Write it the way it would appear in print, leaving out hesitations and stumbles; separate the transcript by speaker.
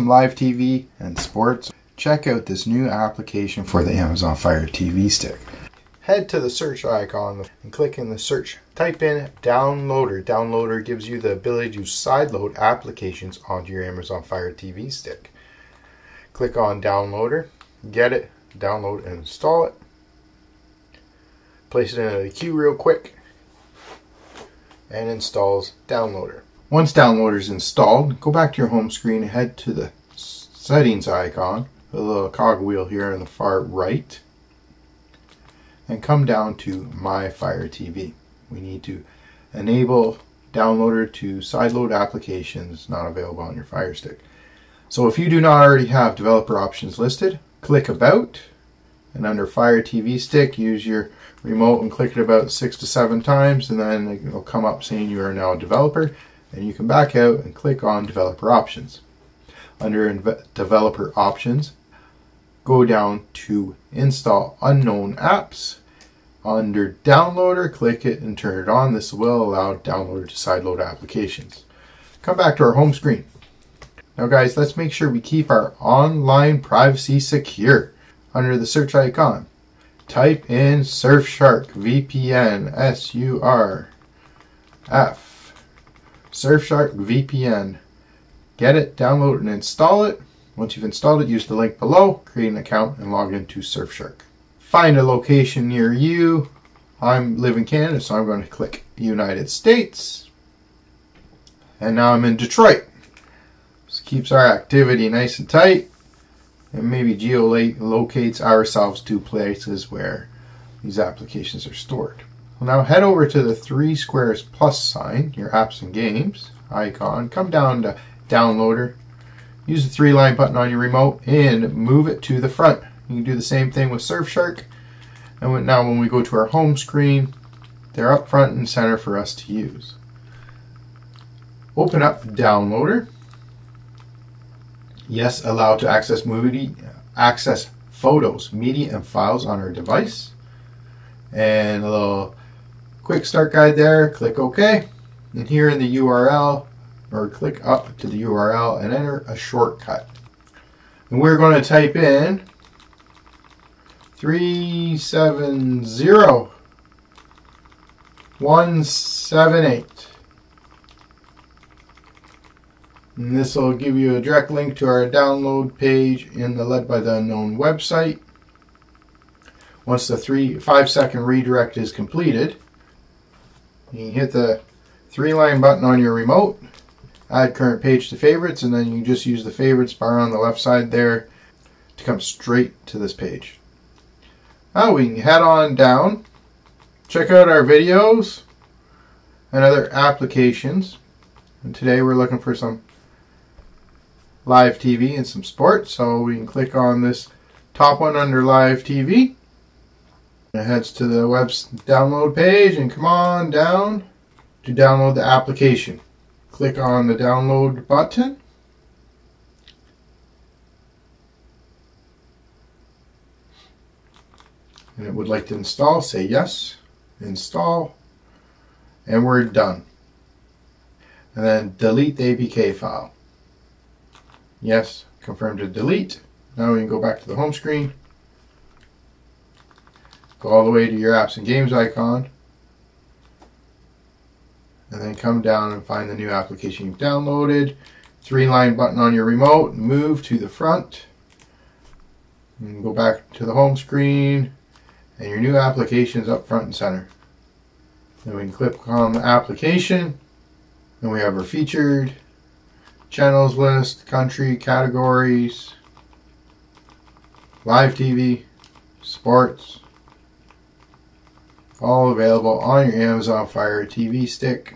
Speaker 1: some live TV and sports, check out this new application for the Amazon Fire TV Stick. Head to the search icon and click in the search. Type in Downloader. Downloader gives you the ability to sideload applications onto your Amazon Fire TV Stick. Click on Downloader, get it, download and install it. Place it in a queue real quick and installs Downloader. Once Downloader is installed, go back to your home screen and head to the settings icon, the little cog wheel here on the far right, and come down to My Fire TV. We need to enable Downloader to sideload applications not available on your Fire Stick. So if you do not already have developer options listed, click About, and under Fire TV Stick, use your remote and click it about 6 to 7 times, and then it will come up saying you are now a developer, and you can back out and click on Developer Options. Under Developer Options, go down to Install Unknown Apps. Under Downloader, click it and turn it on. This will allow Downloader to sideload applications. Come back to our home screen. Now guys, let's make sure we keep our online privacy secure. Under the search icon, type in Surfshark VPN, S-U-R-F, Surfshark VPN. Get it, download it, and install it. Once you've installed it, use the link below, create an account, and log into Surfshark. Find a location near you. I live in Canada, so I'm going to click United States. And now I'm in Detroit. This keeps our activity nice and tight, and maybe geolocates ourselves to places where these applications are stored. Now head over to the 3 squares plus sign, your apps and games icon. Come down to Downloader. Use the 3-line button on your remote and move it to the front. You can do the same thing with Surfshark. And now when we go to our home screen, they're up front and center for us to use. Open up Downloader. Yes, allow to access photos, media, and files on our device. And a little quick start guide there. Click OK. And here in the URL, or click up to the URL and enter a shortcut. And we're going to type in 370.178. And this will give you a direct link to our download page in the Led by the Unknown website. Once the 5-second redirect is completed, you hit the 3-line button on your remote, add current page to favorites, and then you just use the favorites bar on the left side there to come straight to this page. Now we can head on down, check out our videos and other applications. And today we're looking for some live TV and some sports, so we can click on this top one under live TV. It heads to the web's download page, and come on down to download the application. Click on the download button. And it would like to install, say yes, install, and we're done. And then delete the APK file. Yes, confirm to delete. Now we can go back to the home screen. Go all the way to your apps and games icon. And then come down and find the new application you've downloaded. 3-line button on your remote. Move to the front. And go back to the home screen. And your new application is up front and center. Then we can click on the application. Then we have our featured, channels list, country, categories, live TV, sports, all available on your Amazon Fire TV Stick.